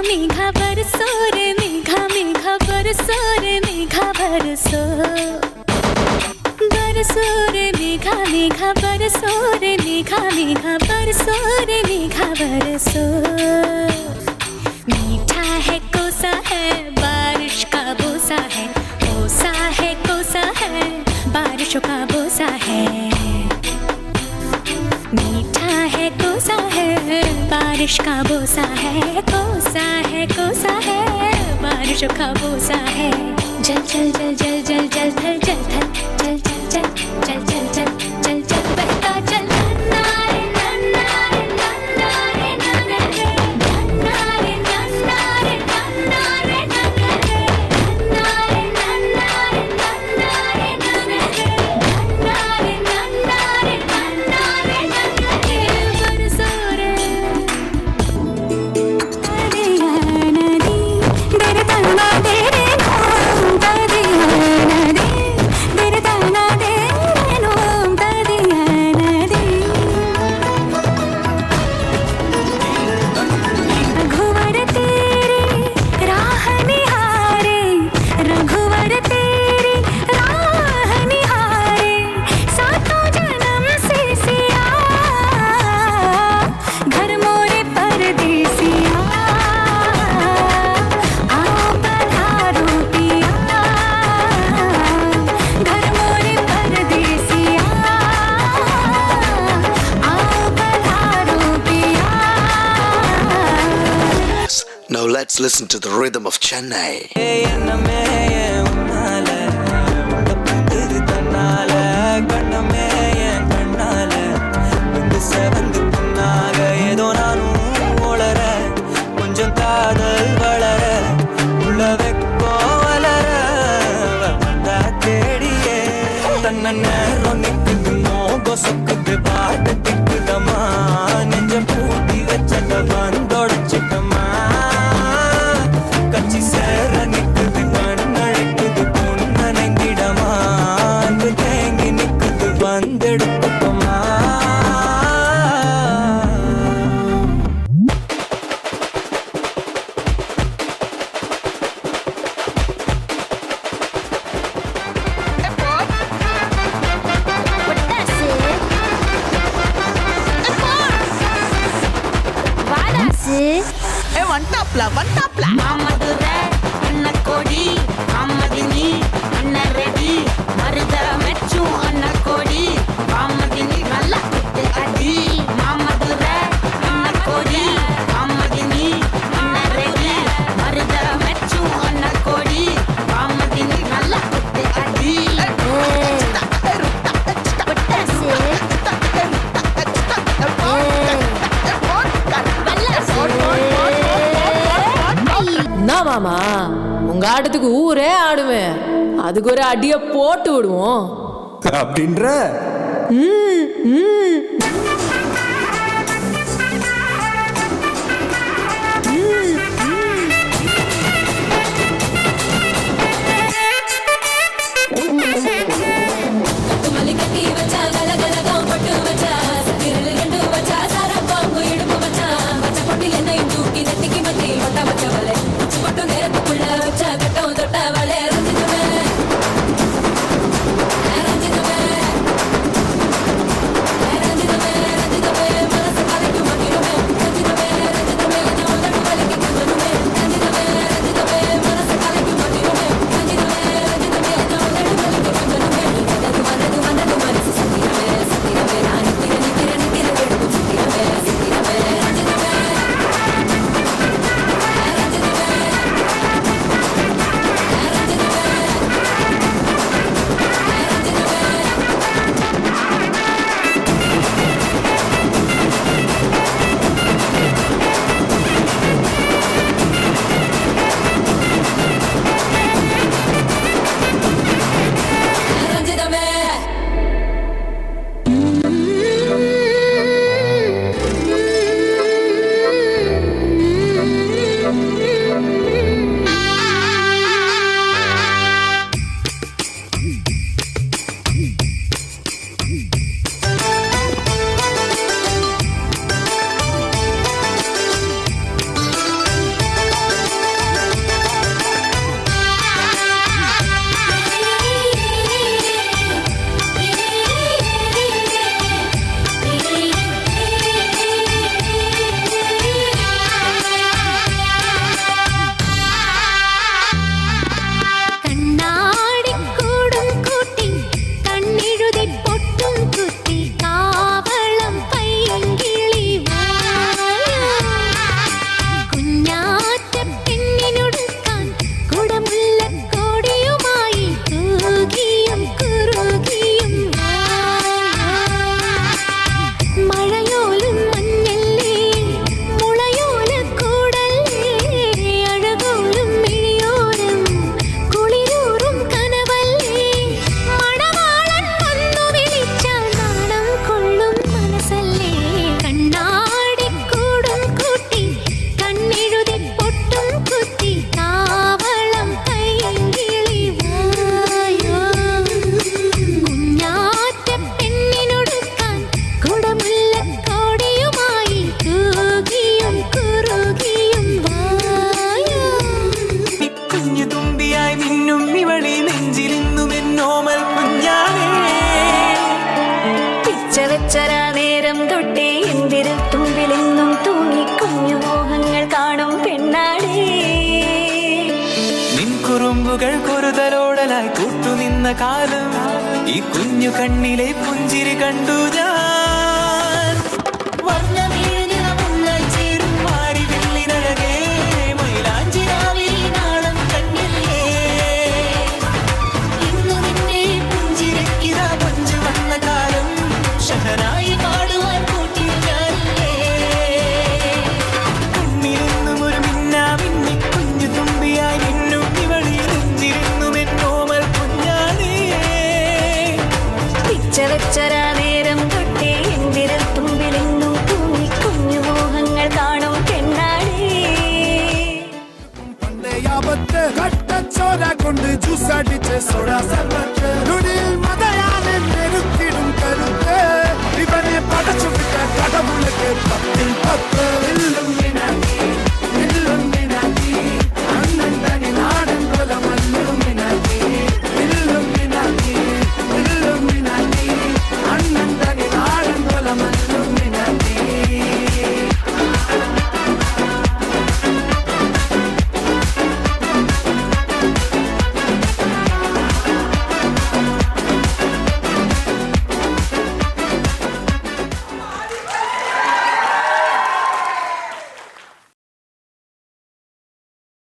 मेघा बरसो रे मेघा मेघा बरसो रे मेघा बरसो बरसो रे मेघा मेघा बरसो रे मेघा मेघा बरसो रे मेघा बरसो मीठा है कोसा है बारिश का बोसा है कोसा है कोसा है बारिशों का बोसा है मीठा है कोसा है बारिश का बोसा है कोसा है कोसा है बारिशों का बोसा है जल जल जल जल जल जल थल जल थल जल जल जल जल जल जल जल जल बहता जल नन्ना रे नन्ना रे नन्ना रे नन्ना रे नन्ना रे नन्ना रे नन्ना रे नन्ना रे नन्ना रे नन्ना रे नन्ना रे नन्ना रे नन्ना रे नन्ना रे नन्ना रे नन्ना रे बरसो रे दरिया नदी दर तन्ना दे रे नोम दरिया नदी दर तन्ना दे रे नोम दरिया नदी रघुवर तेरी राह निहारे रघुवर तेरी राह निहारे सातों जन्म से सिया घर मोरे परदेसिया आओ पधारो पिया घर मोरे परदेसिया आओ पधारो पिया Now let's listen to the rhythm of Chennai. என்னமே என் உன்னால புத்துது தன்னால கண்ணமே என் கண்ணால வந்து செவந்து புண்ணாக ஏதோ நானும் உளர கொஞ்சம் காதல் வளர உள்ள வெக்கோ வளர வந்தா தேடியே தன்ன நேரம் நிக்குது மோகம் சொக்குது பாட்டு திக்குதம்மா நெஞ்சம் பூட்டி வச்சத வந்தொடச்சிட்டம்மா கச்சி சேர நிக்குது கண்ணழைக்குது பொன்னணைந்திடமா அன்பு தேங்கி நிக்குது வந்தெடுத்துக்கம்மா மதுரை அண்ண கோடி அம்மதினி அண்ண ரெடி மருத மெச்சும் அண்ண கோடி அம்மதினி நல்லா குத்து அடி மதுரை அண்ண கோடி அம்மதினி அண்ண ரெடி மருத மெச்சும் அண்ண கோடி அம்மதினி நல்லா குத்து அடி என்ன மாமா உங்க ஆட்டத்துக்கு ஊரே ஆடுவேன் அதுக்கு ஒரு அடிய போட்டு விடுவோம் அப்படின்ற ரஞ்சிதமே വിരൽ തുമ്പിലെന്നും തൂങ്ങി കുഞ്ഞു മോഹങ്ങൾ കാണും പെണ്ണാടി. നിൻ കുറുമ്പുകൾ കുറുതലോടലായി കൂട്ടുനിന്ന കാലം ഈ കുഞ്ഞു കണ്ണിലെ പുഞ്ചിരി കണ്ടു ഞാൻ. വർണ്ണമേനിളമുന്നായി ചേരും മാറി വെള്ളിനഴകേ, മൈലാഞ്ചി രാവിൽ നാളം കണ്ണില്ലേ. ഇന്നു നിന്നെ പുഞ്ചിരിക്കിതാ പഞ്ചു വന്ന കാലം, ഷഹനായി പാടുവാൻ കൂട്ടിയ ഞാനില്ലേ. കണ്ണിലെന്നും ഒരു മിന്നാ മിന്നി കുഞ്ഞു തുമ്പിയായി മിന്നും ഇവളിൽ നെഞ്ചിരുന്നു എന്നോമൽ കുഞ്ഞാണേ. പിച്ച വെച്ചരാ നേരം തൊട്ടേ എൻ വിരൽ തുമ്പിലെന്നും തൂങ്ങി കുഞ്ഞു മോഹങ്ങൾ കാണും പെണ്ണാടി. പണ്ടയാപത്ത് കട്ടച്ചോര കൊണ്ട് ജ്യൂസടിച്ച് സോഡ സർബത്ത് നുടിയിൽ മതയാനെ മെരുക്കിടും കരുത്ത് ഇവനെ പടച്ചു വിട്ട കടവുളക്ക് 10 ൽ 10